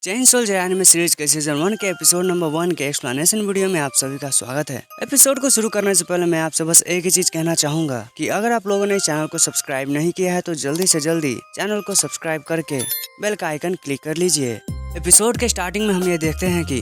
Chain soldier anime series के season 1 के episode number 1 के एक्सप्लेनेशन वीडियो में आप सभी का स्वागत है। एपिसोड को शुरू करने से पहले मैं आपसे बस एक ही चीज कहना चाहूंगा कि अगर आप लोगों ने चैनल को सब्सक्राइब नहीं किया है तो जल्दी से जल्दी चैनल को सब्सक्राइब करके बेल का आइकन क्लिक कर लीजिए। एपिसोड के स्टार्टिंग में हम ये देखते हैं कि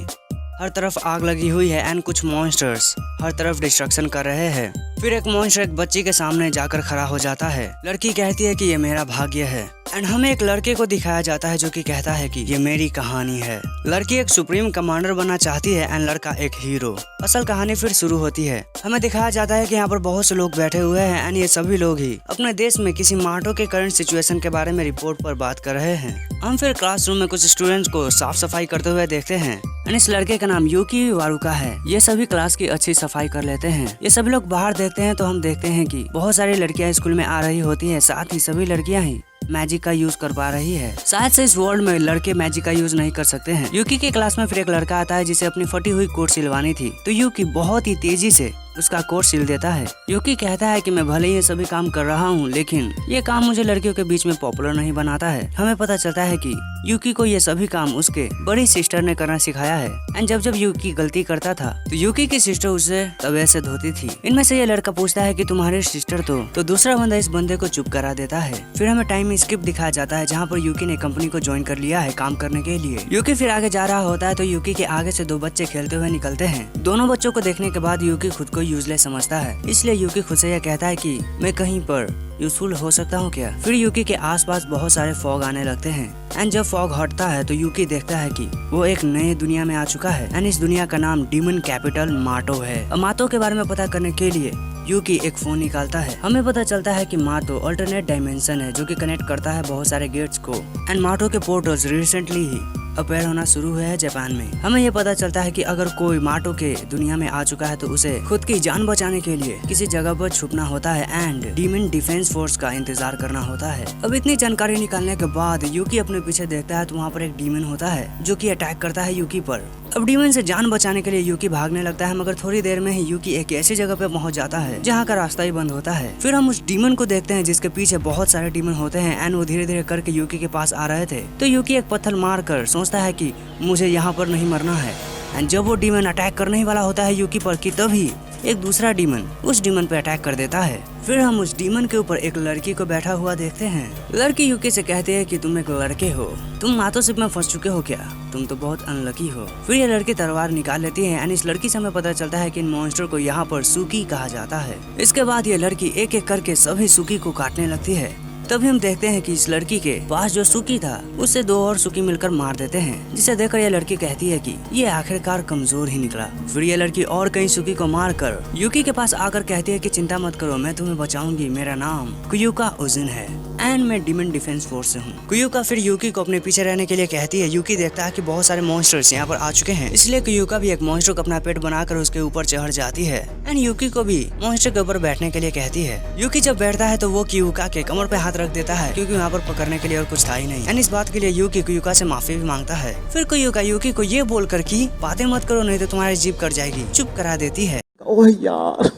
हर तरफ आग लगी हुई है एंड कुछ मॉन्स्टर्स हर तरफ डिस्ट्रक्शन कर रहे हैं। फिर एक मॉन्स्टर एक बच्ची के सामने जाकर खड़ा हो जाता है। लड़की कहती है कि ये मेरा भाग्य है एंड हमें एक लड़के को दिखाया जाता है जो कि कहता है कि ये मेरी कहानी है। लड़की एक सुप्रीम कमांडर बनना चाहती है एंड लड़का एक हीरो। असल कहानी फिर शुरू होती है। हमें दिखाया जाता है कि यहाँ पर बहुत से लोग बैठे हुए हैं एंड ये सभी लोग ही अपने देश में किसी मार्टो के करंट सिचुएशन के बारे में रिपोर्ट पर बात कर रहे हैं। हम फिर क्लासरूम में कुछ स्टूडेंट्स को साफ सफाई करते हुए देखते हैं एंड इस लड़के का नाम यूकी वारुका है। ये सभी क्लास की अच्छी सफाई कर लेते हैं। ये सभी लोग बाहर देखते हैं तो हम देखते हैं कि बहुत सारी लड़कियां स्कूल में आ रही होती हैं, साथ ही सभी लड़कियां ही मैजिक का यूज कर पा रही है। शायद से इस वर्ल्ड में लड़के मैजिक का यूज नहीं कर सकते हैं। यूकी के क्लास में फिर एक लड़का आता है जिसे अपनी फटी हुई कोट सिलवानी थी, तो यूकी बहुत ही तेजी से उसका कोट सिल देता है। यूकी कहता है कि मैं भले ही ये सभी काम कर रहा हूँ लेकिन ये काम मुझे लड़कियों के बीच में पॉपुलर नहीं बनाता है। हमें पता चलता है कि यूकी को ये सभी काम उसके बड़ी सिस्टर ने करना सिखाया है एंड जब यूकी गलती करता था तो यूकी की सिस्टर उसे तवे से धोती थी। इनमें से ये लड़का पूछता है कि तुम्हारी सिस्टर तो दूसरा बंदा इस बंदे को चुप करा देता है। फिर हमें टाइम स्किप दिखाया जाता है जहाँ पर यूकी ने कंपनी को ज्वाइन कर लिया है काम करने के लिए। यूकी फिर आगे जा रहा होता है तो यूकी के आगे से दो बच्चे खेलते हुए निकलते हैं। दोनों बच्चों को देखने के बाद यूकी खुद को यूजलेस समझता है, इसलिए यूकी खुद से यह कहता है कि मैं कहीं पर यूजफुल हो सकता हूँ क्या। फिर यूकी के आसपास बहुत सारे फॉग आने लगते हैं एंड जब फॉग हटता है तो यूकी देखता है कि वो एक नए दुनिया में आ चुका है एंड इस दुनिया का नाम डीमन कैपिटल माटो है। माटो के बारे में पता करने के लिए यूकी एक फोन निकालता है। हमें पता चलता है कि माटो अल्टरनेट डायमेंशन है जो कि कनेक्ट करता है बहुत सारे गेट्स को एंड माटो के पोर्टल्स रिसेंटली ही अपेयर होना शुरू हुए हैं जापान में। हमें ये पता चलता है कि अगर कोई माटो के दुनिया में आ चुका है तो उसे खुद की जान बचाने के लिए किसी जगह पर छुपना होता है एंड डीमन डिफेंस फोर्स का इंतजार करना होता है। अब इतनी जानकारी निकालने के बाद यूकी अपने पीछे देखता है तो वहाँ पर एक डीमन होता है जो कि अटैक करता है यूकी पर। अब डीमन से जान बचाने के लिए यूकी भागने लगता है मगर थोड़ी देर में ही यूकी एक ऐसी जगह पे पहुंच जाता है जहाँ का रास्ता ही बंद होता है। फिर हम उस डीमन को देखते हैं जिसके पीछे बहुत सारे डीमन होते हैं एंड वो धीरे धीरे करके यूकी के पास आ रहे थे। तो यूकी एक पत्थर मार कर सोचता है कि मुझे यहाँ पर नहीं मरना है एंड जब वो डीमन अटैक करने ही वाला होता है यूकी पर कि तभी एक दूसरा डीमन उस डीमन पे अटैक कर देता है। फिर हम उस डीमन के ऊपर एक लड़की को बैठा हुआ देखते हैं। लड़की यूकी से कहती है कि तुम एक लड़के हो, तुम मातोशिप में फंस चुके हो क्या, तुम तो बहुत अनलकी हो। फिर ये लड़की तलवार निकाल लेती है एंड इस लड़की से हमें पता चलता है कि इन मॉन्स्टर को यहाँ पर सुकी कहा जाता है। इसके बाद ये लड़की एक एक करके सभी सुकी को काटने लगती है। तभी हम देखते हैं कि इस लड़की के पास जो सुकी था उससे दो और सुकी मिलकर मार देते हैं, जिसे देखकर ये लड़की कहती है कि ये आखिरकार कमजोर ही निकला। फिर ये लड़की और कई सुकी को मारकर यूकी के पास आकर कहती है कि चिंता मत करो, मैं तुम्हें बचाऊंगी, मेरा नाम कुयुका उजिन है एंड मैं डीमन डिफेंस फोर्स से हूँ। कुयुका फिर यूकी को अपने पीछे रहने के लिए कहती है। यूकी देखता है कि बहुत सारे मॉन्स्टर्स यहाँ पर आ चुके हैं, इसलिए कुयुका भी एक मॉन्स्टर को अपना पेट बनाकर उसके ऊपर चढ़ जाती है एंड यूकी को भी मॉन्स्टर के ऊपर बैठने के लिए कहती है। यूकी जब बैठता है तो वो कुयुका के कमर पे हाथ रख देता है क्योंकि वहाँ पर पकड़ने के लिए और कुछ था ही नहीं एंड इस बात के लिए यूकी कुयुका से माफी भी मांगता है। फिर कुयुका यूकी को ये बोलकर कि बातें मत करो नहीं तो तुम्हारी जीभ कट जाएगी चुप करा देती है। ओह यार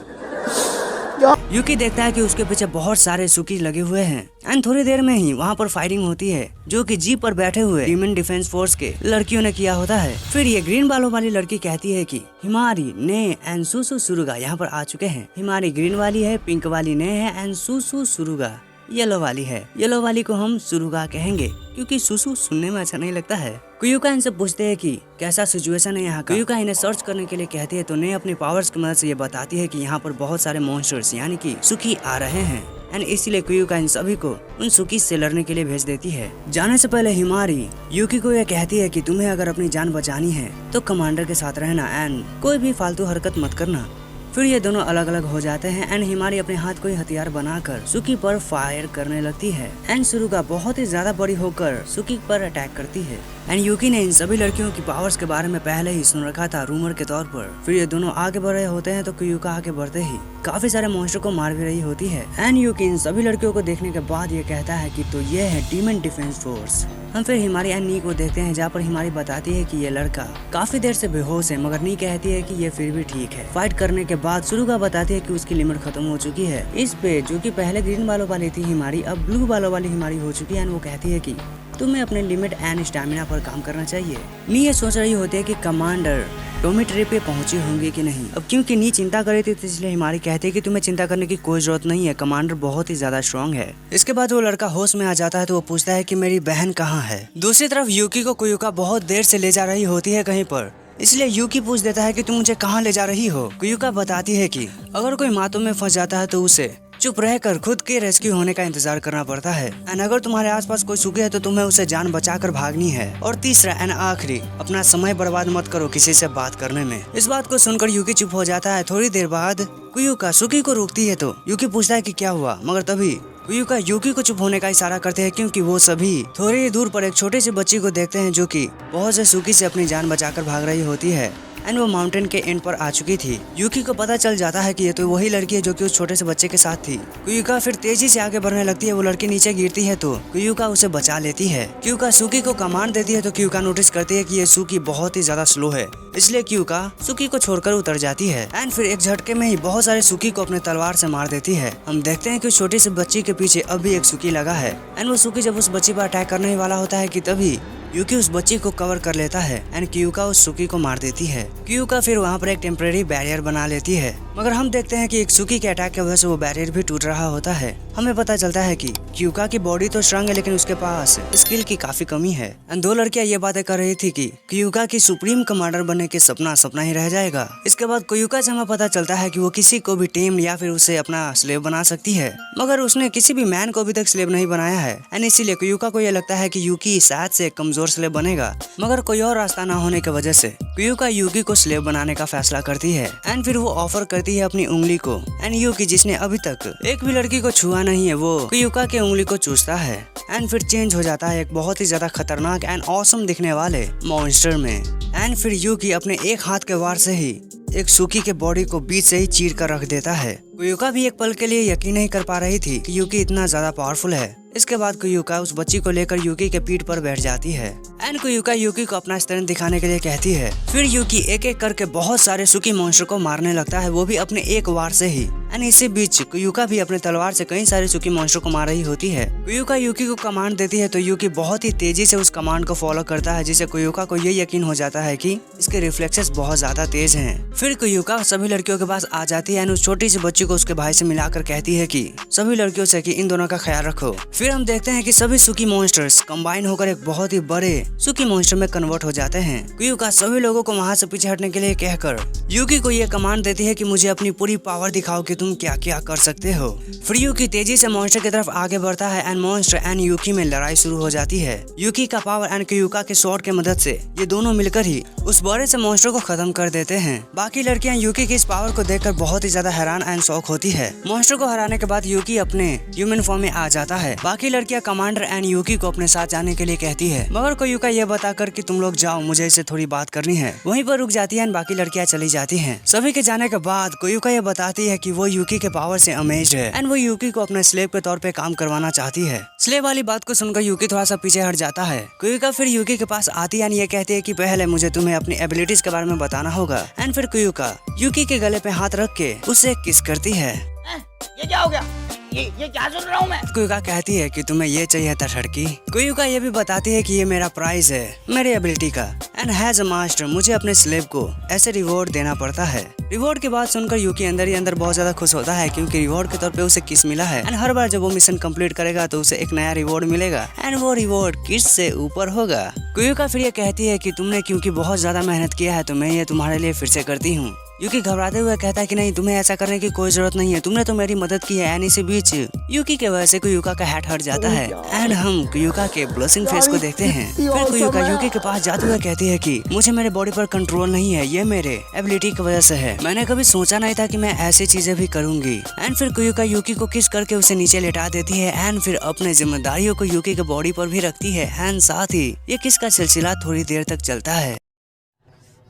यूकी देखता है कि उसके पीछे बहुत सारे सुकी लगे हुए हैं एंड थोड़ी देर में ही वहाँ पर फायरिंग होती है जो कि जीप पर बैठे हुए डीमन डिफेंस फोर्स के लड़कियों ने किया होता है। फिर ये ग्रीन बालों वाली लड़की कहती है कि हिमारी ने एंड सुसु सुरुगा यहाँ पर आ चुके हैं। हिमारी ग्रीन वाली है, पिंक वाली ने है एंड सुसु सुरुगा येलो वाली है। येलो वाली को हम सुरुगा कहेंगे क्योंकि सुसु सुनने में अच्छा नहीं लगता है। कुयुका इनसे पूछते हैं कि कैसा सिचुएशन है यहाँ का। कुयुका इन्हें सर्च करने के लिए कहती है तो ने अपनी पावर्स की मदद से ये बताती है कि यहाँ पर बहुत सारे मॉन्स्टर्स यानी कि सुकी आ रहे हैं एंड इसीलिए कुयुका इन सभी को उन सुकी से लड़ने के लिए भेज देती है। जाने से पहले हिमारी यूकी को यह कहती है कि तुम्हें अगर अपनी जान बचानी है तो कमांडर के साथ रहना एंड कोई भी फालतू हरकत मत करना। फिर ये दोनों अलग अलग हो जाते हैं एंड हिमारी अपने हाथ को ही हथियार बनाकर सुकी पर फायर करने लगती है एंड सुरुगा बहुत ही ज्यादा बड़ी होकर सुकी पर अटैक करती है एंड यूकी ने इन सभी लड़कियों की पावर्स के बारे में पहले ही सुन रखा था रूमर के तौर पर। फिर ये दोनों आगे बढ़ रहे होते हैं तो कुयुका आगे बढ़ते ही काफी सारे मॉन्स्टर को मार भी रही होती है एंड यूकी इन सभी लड़कियों को देखने के बाद ये कहता है कि तो ये है डीमन डिफेंस फोर्स। हम फिर हिमारी एंड नी को देखते हैं जहाँ पर हिमारी बताती है कि ये लड़का काफी देर से बेहोश है मगर नी कहती है कि ये फिर भी ठीक है। फाइट करने के बाद सुरुगा बताती है कि उसकी लिमिट खत्म हो चुकी है। इस पे जो कि पहले ग्रीन बालों वाली थी हिमारी अब ब्लू बालों वाली हिमारी हो चुकी है एंड वो कहती है कि तुम्हें अपने लिमिट एंड स्टैमिना पर काम करना चाहिए। नी ये सोच रही होती है कि कमांडर डोमिटरी पे पहुंची होंगी कि नहीं। अब क्योंकि नी चिंता कर रही थी तो इसलिए हिमारी कहते हैं कि तुम्हें चिंता करने की कोई जरूरत नहीं है, कमांडर बहुत ही ज्यादा स्ट्रॉन्ग है। इसके बाद वो लड़का होश में आ जाता है तो वो पूछता है कि मेरी बहन कहाँ है। दूसरी तरफ यूकी को कुयुका बहुत देर से ले जा रही होती है कहीं पर, इसलिए यूकी पूछ देता है कि तुम मुझे कहाँ ले जा रही हो। कुयुका बताती है कि अगर कोई मातों में फंस जाता है तो उसे चुप रहकर खुद के रेस्क्यू होने का इंतजार करना पड़ता है। एंड अगर तुम्हारे आसपास कोई सुखे है तो तुम्हें उसे जान बचाकर भागनी है। और तीसरा एंड आखिरी, अपना समय बर्बाद मत करो किसी से बात करने में। इस बात को सुनकर यूकी चुप हो जाता है। थोड़ी देर बाद कुयुका सुकी को रोकती है तो यूकी पूछता है कि क्या हुआ, मगर तभी कुयुका यूकी को चुप होने का इशारा करते हैं क्योंकि वो सभी थोड़ी दूर पर एक छोटे से बच्ची को देखते हैं जो कि बहुत से सुकी से अपनी जान बचाकर भाग रही होती है। एंड वो माउंटेन के एंड पर आ चुकी थी। यूकी को पता चल जाता है कि ये तो वही लड़की है जो कि उस छोटे से बच्चे के साथ थी। कुयुका फिर तेजी से आगे बढ़ने लगती है। वो लड़की नीचे गिरती है तो कुयुका उसे बचा लेती है। क्यूका सुकी को कमांड देती है तो क्यूका नोटिस करती है कि ये सुकी बहुत ही ज्यादा स्लो है, इसलिए क्यूका सुकी को छोड़कर उतर जाती है। एंड फिर एक झटके में ही बहुत सारे सुकी को अपने तलवार से मार देती है। हम देखते हैं कि छोटी सी बच्ची के पीछे अभी एक सुकी लगा है। एंड वो सुकी जब उस बच्ची पर अटैक करने वाला होता है कि तभी यूकी उस बच्ची को कवर कर लेता है एंड क्यूका उस सुकी को मार देती है। क्यूका फिर वहाँ पर एक टेम्परेरी बैरियर बना लेती है, मगर हम देखते हैं कि एक सुकी के अटैक की वजह से वो बैरियर भी टूट रहा होता है। हमें पता चलता है कि क्यूका की बॉडी तो स्ट्रांग है लेकिन उसके पास स्किल की काफी कमी है। एंड दो लड़कियां ये बातें कर रही थी कि क्यूका की सुप्रीम कमांडर बनने के सपना सपना ही रह जाएगा। इसके बाद क्यूका से हमें पता चलता है कि वो किसी को भी टेम या फिर उसे अपना स्लेव बना सकती है, मगर उसने किसी भी मैन को अभी तक स्लेव नहीं बनाया है। एंड इसीलिए क्यूका को ये लगता है कि यूकी शायद से कमजोर स्लेव बनेगा, मगर कोई और रास्ता ना होने की वजह से क्यूका यूकी को स्लेव बनाने का फैसला करती है। एंड फिर वो ऑफर करती है अपनी उंगली को। एंड यूकी जिसने अभी तक एक भी लड़की को छुआ नहीं है वो क्यूका के उंगली को चूसता है। एंड फिर चेंज हो जाता है एक बहुत ही ज्यादा खतरनाक एंड ऑसम दिखने वाले मॉन्स्टर में। एंड फिर यूकी अपने एक हाथ के वार से ही एक सुकी के बॉडी को बीच से ही चीर कर रख देता है। कुयुका भी एक पल के लिए यकीन नहीं कर पा रही थी कि यूकी इतना ज्यादा पावरफुल है। इसके बाद कुयुका उस बच्ची को लेकर यूकी के पीठ पर बैठ जाती है। एंड कुयुका यूकी को अपना स्ट्रेंथ दिखाने के लिए कहती है। फिर यूकी एक एक करके बहुत सारे सुकी मॉन्स्टर को मारने लगता है, वो भी अपने एक वार से ही। एंड इसी बीच कुयुका भी अपने तलवार से कई सारे सुकी मॉन्स्टर को मार रही होती है। कुयुका यूकी को कमांड देती है तो यूकी बहुत ही तेजी से उस कमांड को फॉलो करता है, जिससे कुयुका को ये यकीन हो जाता है कि इसके रिफ्लेक्सेस बहुत ज्यादा तेज हैं। फिर कुयुका सभी लड़कियों के पास आ जाती है एंड उस छोटी सी बच्ची को उसके भाई से मिलाकर कहती है कि सभी लड़कियों से कि इन दोनों का ख्याल रखो। फिर हम देखते हैं कि सभी सुकी मॉन्स्टर्स कंबाइन होकर एक बहुत ही बड़े सुकी मॉन्स्टर में कन्वर्ट हो जाते हैं। कुयुका सभी लोगों को वहाँ से पीछे हटने के लिए कहकर यूकी को ये कमांड देती है कि मुझे अपनी पूरी पावर दिखाओ कि तुम क्या क्या कर सकते हो। फिर यूकी तेजी से मॉन्स्टर की तरफ आगे बढ़ता है एंड मॉन्स्टर एंड यूकी में लड़ाई शुरू हो जाती है। यूकी का पावर एंड कुयुका के शॉट की मदद से ये दोनों मिलकर ही उस बड़े से मॉन्स्टर को खत्म कर देते हैं। बाकी लड़कियां यूकी की इस पावर को देखकर बहुत ही ज्यादा हैरान एंड शॉक होती है। मॉन्स्टर को हराने के बाद यूकी अपने ह्यूमन फॉर्म में आ जाता है। बाकी लड़कियां कमांडर एंड यूकी को अपने साथ जाने के लिए कहती है, मगर कुयुका ये बताकर कि तुम लोग जाओ, मुझे इससे थोड़ी बात करनी है। वहीं पर रुक जाती है एंड बाकी लड़कियां चली जाती हैं। सभी के जाने के बाद कुयुका ये बताती है कि वो यूकी के पावर से अमेज्ड है एंड वो यूकी को अपने स्लेव के तौर पे काम करवाना चाहती है। स्लेव वाली बात को सुनकर यूकी थोड़ा सा पीछे हट जाता है। कुयुका फिर यूकी के पास आती है एंड ये कहती है कि पहले मुझे तुम्हें अपनी एबिलिटीज के बारे में बताना होगा। एंड फिर कुयुका यूकी के गले पे हाथ रख के उससे किस करती है। ये क्या हो गया? ये क्या सुन रहा हूँ मैं? कुयुका कहती है कि तुम्हें ये चाहिए था लड़की। कुयुका ये भी बताती है कि ये मेरा प्राइज है मेरी एबिलिटी का एंड हैज अ मास्टर मुझे अपने स्लेव को ऐसे रिवॉर्ड देना पड़ता है। रिवॉर्ड की बात सुनकर यूकी अंदर ही अंदर बहुत ज्यादा खुश होता है क्योंकि रिवॉर्ड के तौर पे उसे किस मिला है एंड हर बार जब वो मिशन कंप्लीट करेगा तो उसे एक नया रिवॉर्ड मिलेगा एंड वो रिवॉर्ड किस से ऊपर होगा। कुयुका फिर ये कहती है कि तुमने क्योंकि बहुत ज्यादा मेहनत किया है तो मैं ये तुम्हारे लिए फिर से करती हूँ। यूकी घबराते हुए कहता है कि नहीं, तुम्हें ऐसा करने की कोई जरूरत नहीं है, तुमने तो मेरी मदद की है। एंड इसी बीच यूकी के वजह से कुयुका का हैट हट जाता है एंड हम कुयुका के ब्लशिंग फेस को देखते हैं। फिर कुयुका यूकी के पास जाते हुए कहती है कि मुझे मेरे बॉडी पर कंट्रोल नहीं है, ये मेरे एबिलिटी की वजह से है, मैंने कभी सोचा नहीं था कि मैं ऐसी चीजें भी करूंगी। एंड फिर कुयुका यूकी को किस करके उसे नीचे लेटा देती है एंड फिर अपने जिम्मेदारियों को यूकी के बॉडी पर भी रखती है एंड साथ ही ये किस का सिलसिला थोड़ी देर तक चलता है।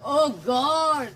ओह गॉड,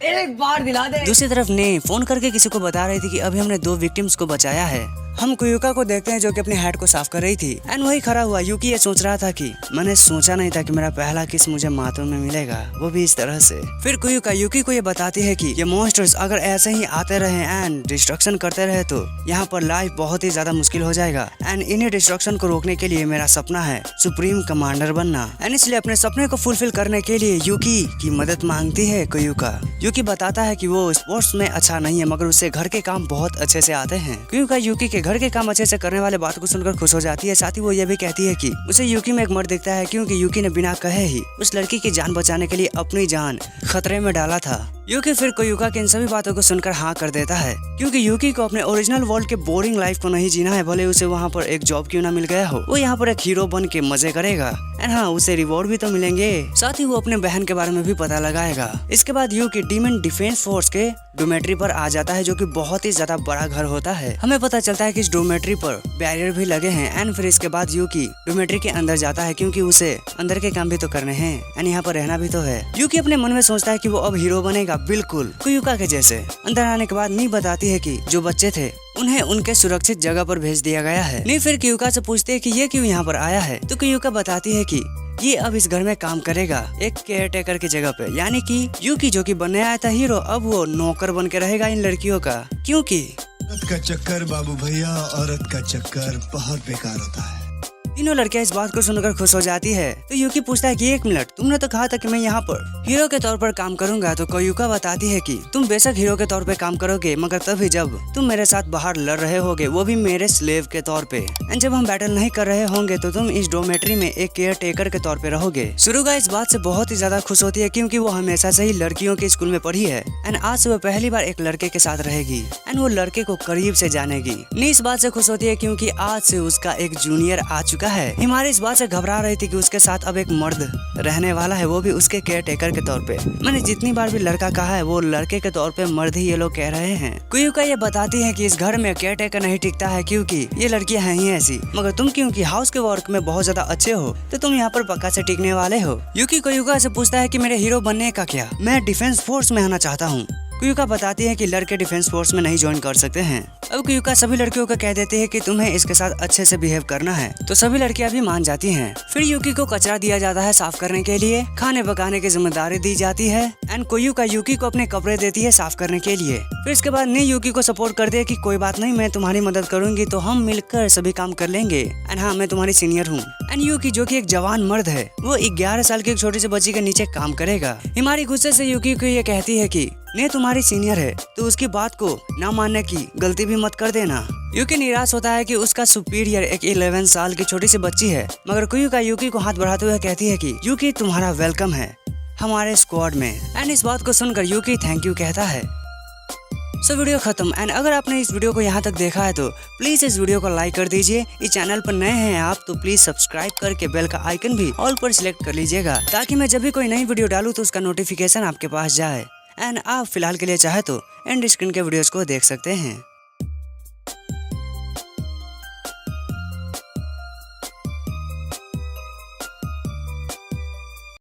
एक बार दिला दे। दूसरी तरफ ने फोन करके किसी को बता रही थी कि अभी हमने 2 विक्टिम्स को बचाया है। हम कुयुका को देखते हैं जो कि अपने हेड को साफ कर रही थी एंड वही खड़ा हुआ यूकी ये सोच रहा था कि मैंने सोचा नहीं था कि मेरा पहला किस मुझे मातों में मिलेगा, वो भी इस तरह से। फिर कुयुका यूकी को ये बताती है कि ये मॉन्स्टर्स अगर ऐसे ही आते रहे एंड डिस्ट्रक्शन करते रहे तो यहाँ पर लाइफ बहुत ही ज्यादा मुश्किल हो जाएगा एंड इन्हीं डिस्ट्रक्शन को रोकने के लिए मेरा सपना है सुप्रीम कमांडर बनना एंड इसलिए अपने सपने को फुलफिल करने के लिए यूकी की मदद मांगती है कुयुका। यूकी बताता है कि वो स्पोर्ट्स में अच्छा नहीं है मगर उससे घर के काम बहुत अच्छे से आते हैं। कुयुका यूकी के घर के काम अच्छे से करने वाले बात को सुनकर खुश हो जाती है। साथ ही वो ये भी कहती है कि उसे यूकी में एक मर्द दिखता है क्योंकि यूकी ने बिना कहे ही उस लड़की की जान बचाने के लिए अपनी जान खतरे में डाला था। यूकी फिर कुयुका की इन सभी बातों को सुनकर हाँ कर देता है क्योंकि यूकी को अपने ओरिजिनल वर्ल्ड के बोरिंग लाइफ को नहीं जीना है, भले उसे वहाँ पर एक जॉब क्यों ना मिल गया हो, वो यहाँ पर एक हीरो बन के मजे करेगा एंड हाँ उसे रिवॉर्ड भी तो मिलेंगे। साथ ही वो अपने बहन के बारे में भी पता लगाएगा। इसके बाद यूकी डीमन डिफेंस फोर्स के डोमेट्री पर आ जाता है जो कि बहुत ही ज्यादा बड़ा घर होता है। हमें पता चलता है कि इस डोमेट्री पर बैरियर भी लगे हैं एंड फिर इसके बाद यूकी डोमेट्री के अंदर जाता है क्योंकि उसे अंदर के काम भी तो करने हैं एंड यहाँ पर रहना भी तो है। यूकी अपने मन में सोचता है कि वो अब हीरो बनेगा बिल्कुल कुयुका के जैसे। अंदर आने के बाद नी बताती है कि जो बच्चे थे उन्हें उनके सुरक्षित जगह पर भेज दिया गया है। नी फिर कुयुका से पूछते है कि ये क्यों यहाँ पर आया है तो कुयुका बताती है कि ये अब इस घर में काम करेगा एक केयर टेकर की जगह पे, यानी कि यूकी जो कि बनने आया था हीरो अब वो नौकर बन के रहेगा इन लड़कियों का। क्योंकि औरत का चक्कर बाबू भैया, औरत का चक्कर बहुत बेकार होता है। तीनों लड़कियां इस बात को सुनकर खुश हो जाती है तो यूकी पूछता है कि 1 मिनट, तुमने तो कहा था कि मैं यहाँ पर हीरो के तौर पर काम करूंगा। तो कुयुका बताती है कि तुम बेशक हीरो के तौर पे काम करोगे मगर तभी जब तुम मेरे साथ बाहर लड़ रहे होगे, वो भी मेरे स्लेव के तौर पे, एंड जब हम बैटल नहीं कर रहे होंगे तो तुम इस डोमेट्री में एक केयर टेकर के तौर पे रहोगे। सुरुगा इस बात से बहुत ही ज्यादा खुश होती है क्योंकि वो हमेशा से ही लड़कियों के स्कूल में पढ़ी है एंड आज से वो पहली बार एक लड़के के साथ रहेगी एंड वो लड़के को करीब से जानेगी। नी इस बात से खुश होती है क्योंकि आज से उसका एक जूनियर आ चुका है। हिमारी इस बात से घबरा रही थी कि उसके साथ अब एक मर्द रहने वाला है, वो भी उसके केयर टेकर के तौर पे। मैंने जितनी बार भी लड़का कहा है वो लड़के के तौर पे मर्द ही ये लोग कह रहे हैं। कुयुका ये बताती है कि इस घर में केयर टेकर नहीं टिकता है क्योंकि ये लड़कियां हैं ही ऐसी, मगर तुम क्योंकि हाउस के वर्क में बहुत ज्यादा अच्छे हो तो तुम यहाँ पर पक्का से टिकने वाले हो। यूकी कुयुका से पूछता है कि मेरे हीरो बनने का क्या, मैं डिफेंस फोर्स में आना चाहता हूँ। कुयुका बताती है कि लड़के डिफेंस फोर्स में नहीं ज्वाइन कर सकते हैं। अब कुयुका सभी लड़कियों को कह देती है कि तुम्हें इसके साथ अच्छे से बिहेव करना है तो सभी लड़कियां भी मान जाती हैं। फिर यूकी को कचरा दिया जाता है साफ करने के लिए, खाने पकाने की जिम्मेदारी दी जाती है एंड कुयुका यूकी को अपने कपड़े देती है साफ करने के लिए। फिर इसके बाद नी यूकी को सपोर्ट कर दे कि कोई बात नहीं, मैं तुम्हारी मदद करूंगी तो हम मिलकर सभी काम कर लेंगे एंड हाँ मैं तुम्हारी सीनियर हूँ। एंड यूकी जो कि एक जवान मर्द है वो 11 साल की एक छोटी सी बच्ची के नीचे काम करेगा। हिमारी गुस्से से यूकी को ये कहती है कि ने तुम्हारी सीनियर है तो उसकी बात को ना मानने की गलती भी मत कर देना। यूकी निराश होता है कि उसका सुपीरियर एक 11 साल की छोटी सी बच्ची है, मगर कुयुका यूकी को हाथ बढ़ाते हुए कहती है कि यूकी तुम्हारा वेलकम है हमारे स्क्वाड में। एंड इस बात को सुनकर यूकी थैंक यू कहता है। सो वीडियो खत्म। एंड अगर आपने इस वीडियो को यहाँ तक देखा है तो प्लीज इस वीडियो को लाइक कर दीजिए। इस चैनल पर नए हैं आप तो प्लीज सब्सक्राइब करके बेल का आइकन भी ऑल पर सिलेक्ट कर लीजिएगा ताकि मैं जब भी कोई नई वीडियो डालूँ तो उसका नोटिफिकेशन आपके पास जाए। एंड आप फिलहाल के लिए चाहे तो एंड स्क्रीन के वीडियोस को देख सकते हैं।